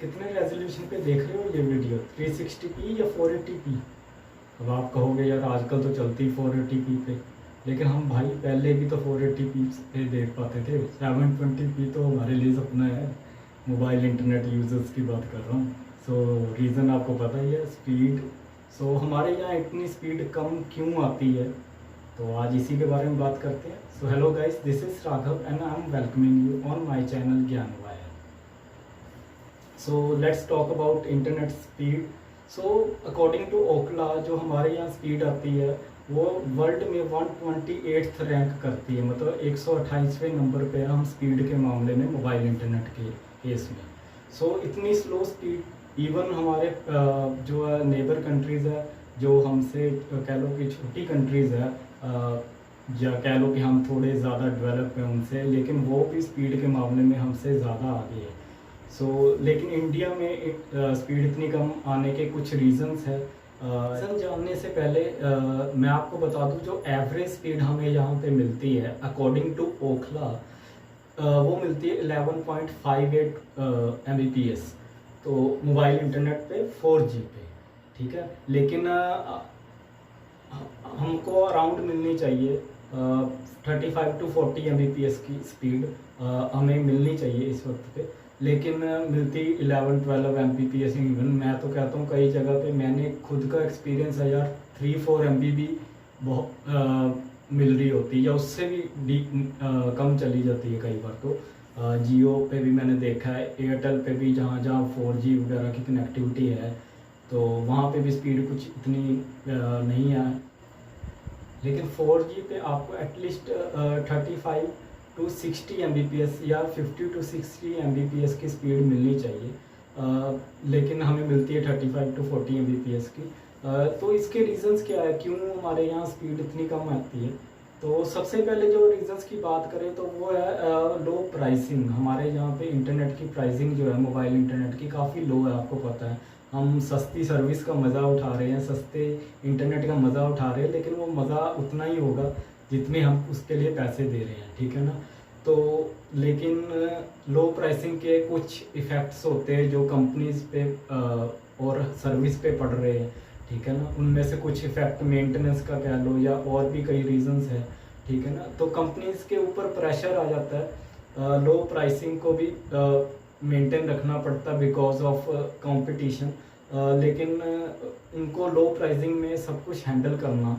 कितने रेजोल्यूशन पे देख रहे हो ये वीडियो, 360p या 480p? अब आप कहोगे यार आजकल तो चलती 480p पे, लेकिन हम भाई पहले भी तो 480p पे देख पाते थे। 720p तो हमारे लिए सपना है, मोबाइल इंटरनेट यूजर्स की बात कर रहा हूँ। सो रीज़न आपको पता ही है, स्पीड। सो हमारे यहाँ इतनी स्पीड कम क्यों आती है, तो आज इसी के बारे में बात करते हैं। So hello guys, this is Raghav and I am welcoming you on my channel Gyan wire. So let's talk about internet speed. So according to Okhla जो हमारे यहाँ स्पीड आती है वो वर्ल्ड में 128th रैंक करती है, मतलब 128वें नंबर पे हम स्पीड के मामले में मोबाइल इंटरनेट के केस में। सो इतनी स्लो स्पीड इवन हमारे जो नेबर कंट्रीज़ है, जो हमसे कह लो कि छोटी कंट्रीज़ है, या कह लो कि हम थोड़े ज़्यादा डेवलप हैं उनसे, लेकिन वो भी स्पीड के मामले में हमसे ज़्यादा आगे है। सो लेकिन इंडिया में स्पीड इतनी कम आने के कुछ रीजंस है। रीज़न जानने से पहले मैं आपको बता दूं, जो एवरेज स्पीड हमें यहाँ पे मिलती है अकॉर्डिंग टू ओखला, वो मिलती है 11.58 Mbps, तो मोबाइल इंटरनेट पे 4G पे, ठीक है। लेकिन हमको अराउंड मिलनी चाहिए 35 to 40 Mbps की स्पीड हमें मिलनी चाहिए इस वक्त पे, लेकिन मिलती 11-12 Mbps। इवन मैं तो कहता हूँ कई जगह पे मैंने खुद का एक्सपीरियंस है यार, 3-4 MB भी बहुत मिल रही होती है, या उससे भी कम चली जाती है कई बार। तो जियो पे भी मैंने देखा है, एयरटेल पे भी जहाँ जहाँ 4G वगैरह की कनेक्टिविटी है तो वहाँ पे भी स्पीड कुछ इतनी नहीं है। लेकिन 4G पे आपको एटलीस्ट 35 to 60 Mbps या 50 to 60 Mbps की स्पीड मिलनी चाहिए, लेकिन हमें मिलती है 35 to 40 Mbps की। तो इसके रीजंस क्या है, क्यों हमारे यहाँ स्पीड इतनी कम आती है? तो सबसे पहले जो रीजंस की बात करें तो वो है लो प्राइसिंग। हमारे यहाँ पे इंटरनेट की प्राइसिंग जो है मोबाइल इंटरनेट की काफ़ी लो है, आपको पता है। हम सस्ती सर्विस का मज़ा उठा रहे हैं, सस्ते इंटरनेट का मज़ा उठा रहे हैं, लेकिन वो मज़ा उतना ही होगा जितने हम उसके लिए पैसे दे रहे हैं, ठीक है ना। तो लेकिन लो प्राइसिंग के कुछ इफ़ेक्ट्स होते हैं जो कंपनीज पे और सर्विस पे पड़ रहे हैं, ठीक है ना। उनमें से कुछ इफ़ेक्ट मेंटेनेंस का कह लो, या और भी कई रीजंस है, ठीक है ना। तो कंपनीज के ऊपर प्रेशर आ जाता है, लो प्राइसिंग को भी मेंटेन रखना पड़ता है बिकॉज ऑफ कंपटीशन। लेकिन उनको लो प्राइसिंग में सब कुछ हैंडल करना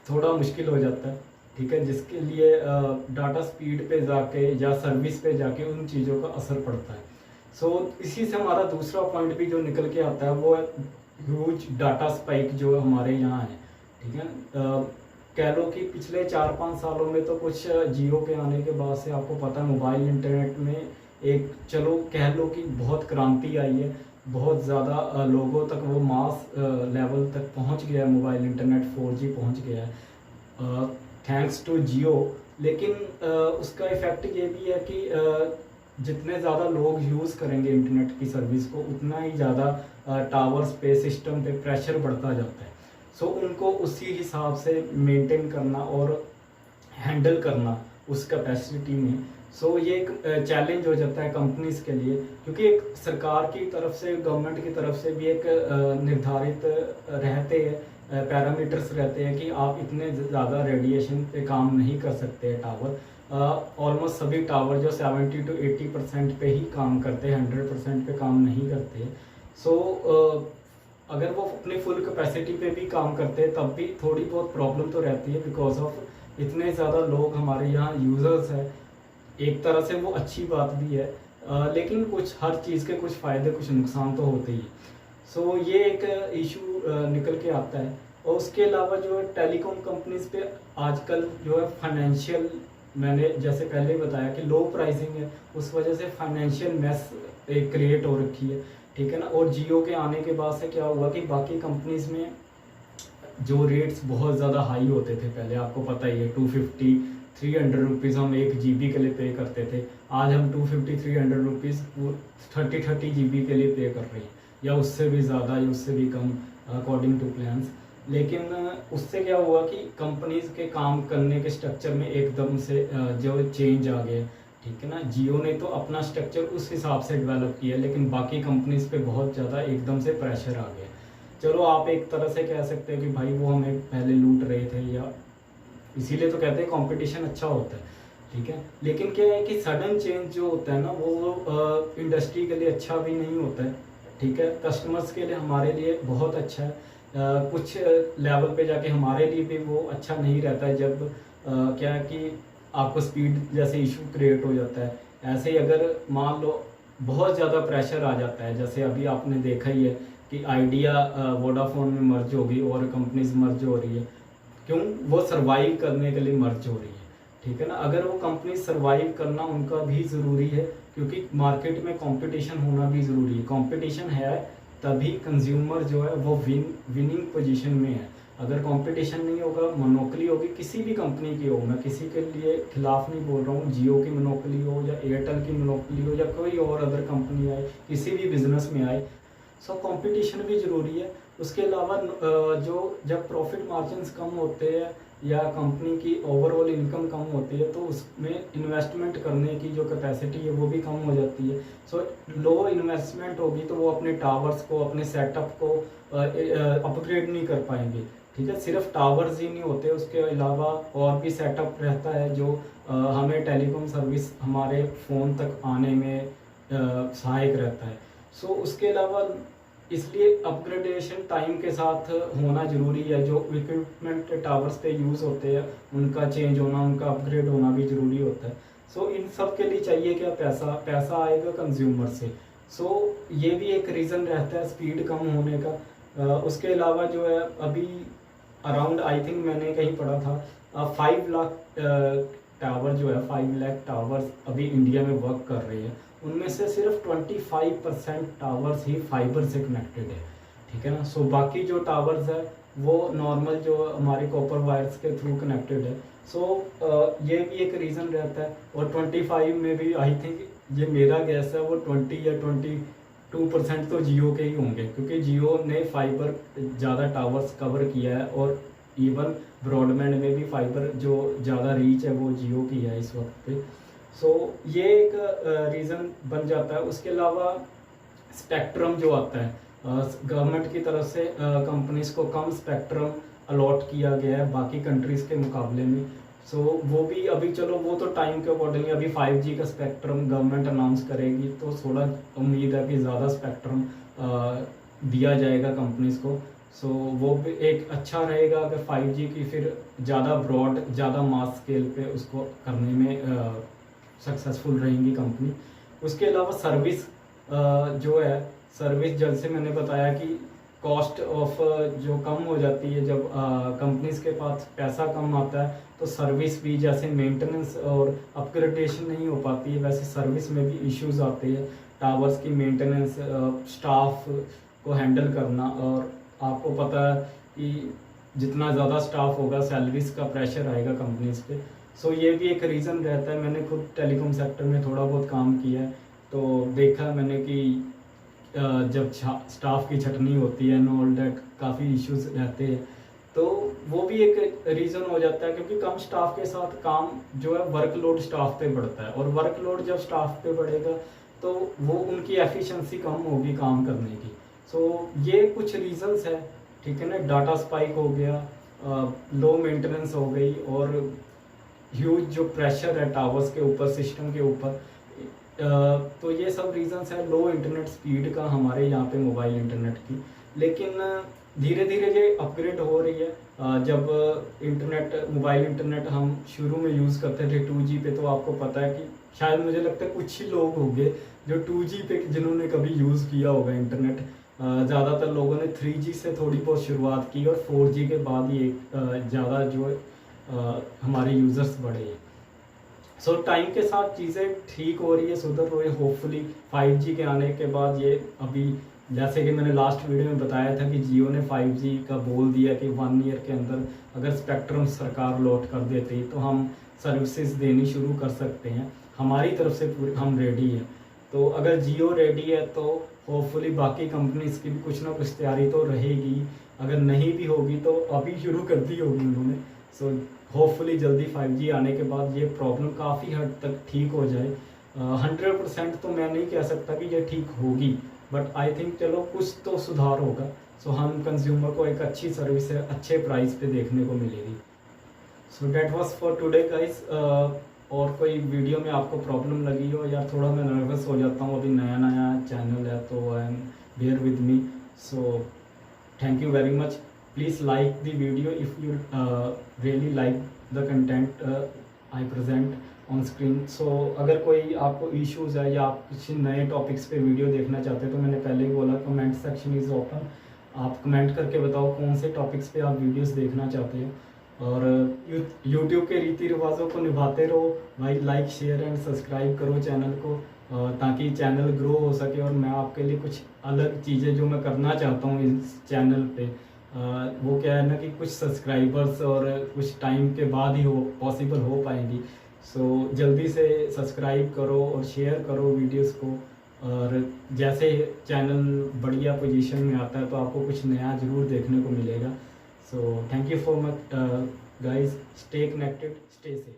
थोड़ा मुश्किल हो जाता है, ठीक है, जिसके लिए डाटा स्पीड पे जाके या सर्विस पे जाके उन चीज़ों का असर पड़ता है। सो इसी से हमारा दूसरा पॉइंट भी जो निकल के आता है वो है ह्यूज डाटा स्पाइक जो हमारे यहाँ है, ठीक है। कह लो कि पिछले 4-5 सालों में तो कुछ जियो के आने के बाद से आपको पता है मोबाइल इंटरनेट में एक, चलो कह लो कि बहुत क्रांति आई है, बहुत ज़्यादा लोगों तक वो मास लेवल तक पहुंच गया है, मोबाइल इंटरनेट 4G पहुंच गया है थैंक्स टू जियो। लेकिन उसका इफ़ेक्ट ये भी है कि जितने ज़्यादा लोग यूज़ करेंगे इंटरनेट की सर्विस को, उतना ही ज़्यादा टावर्स पे, सिस्टम पे प्रेशर बढ़ता जाता है। सो उनको उसी हिसाब से मेंटेन करना और हैंडल करना उस कैपेसिटी में, सो ये एक चैलेंज हो जाता है कंपनीज के लिए, क्योंकि एक सरकार की तरफ से, गवर्नमेंट की तरफ से भी एक निर्धारित रहते हैं पैरामीटर्स रहते हैं कि आप इतने ज़्यादा रेडिएशन पे काम नहीं कर सकते टावर। ऑलमोस्ट सभी टावर जो 70 to 80% पे ही काम करते हैं, 100% पे काम नहीं करते। सो अगर वो अपनी फुल कैपेसिटी पे भी काम करते हैं तब भी थोड़ी बहुत प्रॉब्लम तो रहती है बिकॉज ऑफ इतने ज़्यादा लोग हमारे यहाँ यूज़र्स हैं। एक तरह से वो अच्छी बात भी है, लेकिन कुछ हर चीज़ के कुछ फ़ायदे कुछ नुकसान तो होते ही। सो ये एक इशू निकल के आता है। और उसके अलावा जो है टेलीकॉम कंपनीज पे आजकल जो है फाइनेंशियल, मैंने जैसे पहले ही बताया कि लो प्राइसिंग है, उस वजह से फाइनेंशियल मेस एक क्रिएट हो रखी है, ठीक है ना। और जियो के आने के बाद से क्या हुआ कि बाकी कंपनीज में जो रेट्स बहुत ज़्यादा हाई होते थे पहले, आपको पता ही है, 250-300 रुपीज़ हम 1 GB के लिए पे करते थे। आज हम 250-300 रुपीज़ 30 GB के लिए पे कर रहे हैं, या उससे भी ज़्यादा या उससे भी कम अकॉर्डिंग टू प्लान्स। लेकिन उससे क्या हुआ कि कंपनीज के काम करने के स्ट्रक्चर में एकदम से जो चेंज आ गया, ठीक है ना। जियो ने तो अपना स्ट्रक्चर उस हिसाब से डेवलप किया, लेकिन बाकी कंपनीज पे बहुत ज़्यादा एकदम से प्रेशर आ गया। चलो आप एक तरह से कह सकते हैं कि भाई वो हमें पहले लूट रहे थे, या इसीलिए तो कहते हैं कंपटीशन अच्छा होता है, ठीक है। लेकिन क्या है कि सडन चेंज जो होता है ना वो इंडस्ट्री के लिए अच्छा भी नहीं होता है, ठीक है। कस्टमर्स के लिए हमारे लिए बहुत अच्छा है, कुछ लेवल पे जाके हमारे लिए भी वो अच्छा नहीं रहता है जब क्या है कि आपको स्पीड जैसे इशू क्रिएट हो जाता है। ऐसे ही अगर मान लो बहुत ज़्यादा प्रेशर आ जाता है, जैसे अभी आपने देखा ही है कि आइडिया वोडाफोन में मर्ज होगी और कंपनीज मर्ज हो रही है, क्यों? वो सरवाइव करने के लिए मर्ज हो रही है, ठीक है ना। अगर वो कंपनी सरवाइव करना उनका भी ज़रूरी है, क्योंकि मार्केट में कंपटीशन होना भी ज़रूरी है। कंपटीशन है तभी कंज्यूमर जो है वो विनिंग पोजीशन में है। अगर कंपटीशन नहीं होगा, मोनोपोली होगी किसी भी कंपनी की हो, मैं किसी के लिए खिलाफ नहीं बोल रहा हूँ, जियो की मोनोपोली हो या एयरटेल की मोनोपोली हो या कोई और अदर कंपनी आए, किसी भी बिजनेस में आए, सो कंपटीशन भी ज़रूरी है। उसके अलावा जो जब प्रॉफिट मार्जिन्स कम होते हैं या कंपनी की ओवरऑल इनकम कम होती है, तो उसमें इन्वेस्टमेंट करने की जो कैपेसिटी है वो भी कम हो जाती है। सो लो इन्वेस्टमेंट होगी तो वो अपने टावर्स को, अपने सेटअप को अपग्रेड नहीं कर पाएंगे, ठीक है। सिर्फ टावर्स ही नहीं होते, उसके अलावा और भी सेटअप रहता है जो हमें टेलीकॉम सर्विस हमारे फ़ोन तक आने में सहायक रहता है। सो उसके अलावा इसलिए अपग्रेडेशन टाइम के साथ होना ज़रूरी है। जो इक्विपमेंट टावर्स पे यूज़ होते हैं उनका चेंज होना, उनका अपग्रेड होना भी ज़रूरी होता है। सो इन सब के लिए चाहिए क्या? पैसा। पैसा आएगा कंज्यूमर से। सो ये भी एक रीज़न रहता है स्पीड कम होने का। उसके अलावा जो है अभी अराउंड आई थिंक मैंने कहीं पढ़ा था 5 लाख टावर जो है 5 लाख टावर्स अभी इंडिया में वर्क कर रहे हैं। उनमें से सिर्फ 25% टावर्स ही फाइबर से कनेक्टेड है, ठीक है ना। सो बाकी जो टावर्स है वो नॉर्मल जो हमारे कॉपर वायर्स के थ्रू कनेक्टेड है। सो ये भी एक रीज़न रहता है। और 25 में भी आई थिंक, ये मेरा गैस है, वो 20 या 22% तो जियो के ही होंगे, क्योंकि जियो ने फाइबर ज़्यादा टावर्स कवर किया है और इवन ब्रॉडबैंड में भी फाइबर जो ज़्यादा रीच है वो जियो की है इस वक्त पे। सो ये एक रीज़न बन जाता है। उसके अलावा स्पेक्ट्रम जो आता है, गवर्नमेंट की तरफ से कंपनीज को कम स्पेक्ट्रम अलॉट किया गया है बाकी कंट्रीज़ के मुकाबले में। सो वो भी अभी, चलो वो तो टाइम के अकॉर्डिंग, अभी 5G का स्पेक्ट्रम गवर्नमेंट अनाउंस करेगी तो थोड़ा उम्मीद है कि ज़्यादा स्पेक्ट्रम दिया जाएगा कंपनीज को। सो वो भी एक अच्छा रहेगा अगर 5G की फिर ज़्यादा ब्रॉड, ज़्यादा मास स्केल पे उसको करने में सक्सेसफुल रहेंगी कंपनी। उसके अलावा सर्विस जो है, सर्विस जैसे मैंने बताया कि कॉस्ट ऑफ जो कम हो जाती है जब कंपनीज के पास पैसा कम आता है, तो सर्विस भी, जैसे मेंटेनेंस और अपग्रेडेशन नहीं हो पाती है, वैसे सर्विस में भी इश्यूज आते हैं। टावर्स की मेंटेनेंस, स्टाफ को हैंडल करना, और आपको पता है कि जितना ज़्यादा स्टाफ होगा सैलरीज का प्रेशर आएगा कंपनीज पे। सो ये भी एक रीज़न रहता है। मैंने खुद टेलीकॉम सेक्टर में थोड़ा बहुत काम किया है, तो देखा मैंने कि जब स्टाफ की छटनी होती है एंड ऑल दैट, काफ़ी इश्यूज रहते हैं, तो वो भी एक रीज़न हो जाता है। क्योंकि कम स्टाफ के साथ काम जो है, वर्कलोड स्टाफ पे बढ़ता है, और वर्कलोड जब स्टाफ पे बढ़ेगा तो वो उनकी एफिशिएंसी कम होगी काम करने की। सो ये कुछ रीजंस है, ठीक है ना। डाटा स्पाइक हो गया, लो मेंटेनेंस हो गई, और ह्यूज जो प्रेशर है टावर्स के ऊपर, सिस्टम के ऊपर, तो ये सब रीजंस है लो इंटरनेट स्पीड का हमारे यहाँ पे मोबाइल इंटरनेट की। लेकिन धीरे धीरे ये अपग्रेड हो रही है। जब इंटरनेट, मोबाइल इंटरनेट हम शुरू में यूज़ करते थे 2G पे, तो आपको पता है कि शायद मुझे लगता है कुछ ही लोग होंगे जो 2G पे जिन्होंने कभी यूज़ किया होगा इंटरनेट। ज़्यादातर लोगों ने 3G से थोड़ी बहुत शुरुआत की, और 4G के बाद ही ज़्यादा जो हमारे यूज़र्स बढ़े हैं। सो टाइम के साथ चीज़ें ठीक हो रही है, सुधर रही है। होपफुली 5G के आने के बाद ये, अभी जैसे कि मैंने लास्ट वीडियो में बताया था कि जियो ने 5G का बोल दिया कि 1 ईयर के अंदर अगर स्पेक्ट्रम सरकार लॉट कर देती तो हम सर्विसेज देनी शुरू कर सकते हैं। हमारी तरफ से हम रेडी हैं। तो अगर जियो रेडी है तो होपफुली बाकी कंपनीज की भी कुछ ना कुछ तैयारी तो रहेगी। अगर नहीं भी होगी तो अभी शुरू कर दी होगी उन्होंने। सो होपफुली जल्दी 5G आने के बाद ये प्रॉब्लम काफ़ी हद तक ठीक हो जाए। 100% तो मैं नहीं कह सकता कि ये ठीक होगी, बट आई थिंक चलो कुछ तो सुधार होगा। सो हम कंज्यूमर को एक अच्छी सर्विस है अच्छे प्राइस पे देखने को मिलेगी। So that was for today guys. और कोई वीडियो में आपको प्रॉब्लम लगी हो, या थोड़ा मैं नर्वस हो जाता हूँ, अभी नया नया चैनल है तो I am bear with me. So thank you very much. Please like the video if you really like the content I present on screen. So अगर कोई आपको इश्यूज़ है या आप किसी नए टॉपिक्स पे वीडियो देखना चाहते हैं तो मैंने पहले ही बोला कमेंट सेक्शन इज़ ओपन। आप कमेंट करके बताओ कौन से टॉपिक्स पे आप वीडियोस देखना चाहते हैं। और यूट्यूब के रीति रिवाजों को निभाते रहो भाई। लाइक शेयर एंड सब्सक्राइब करो चैनल को, ताकि चैनल ग्रो हो सके और मैं आपके लिए कुछ अलग चीज़ें जो मैं करना चाहता हूँ इस चैनल पे, वो क्या है ना कि कुछ सब्सक्राइबर्स और कुछ टाइम के बाद ही हो पॉसिबल हो पाएंगी। सो जल्दी से सब्सक्राइब करो और शेयर करो वीडियोस को। और जैसे चैनल बढ़िया पोजीशन में आता है तो आपको कुछ नया ज़रूर देखने को मिलेगा। सो thank you for much guys, stay connected, stay safe.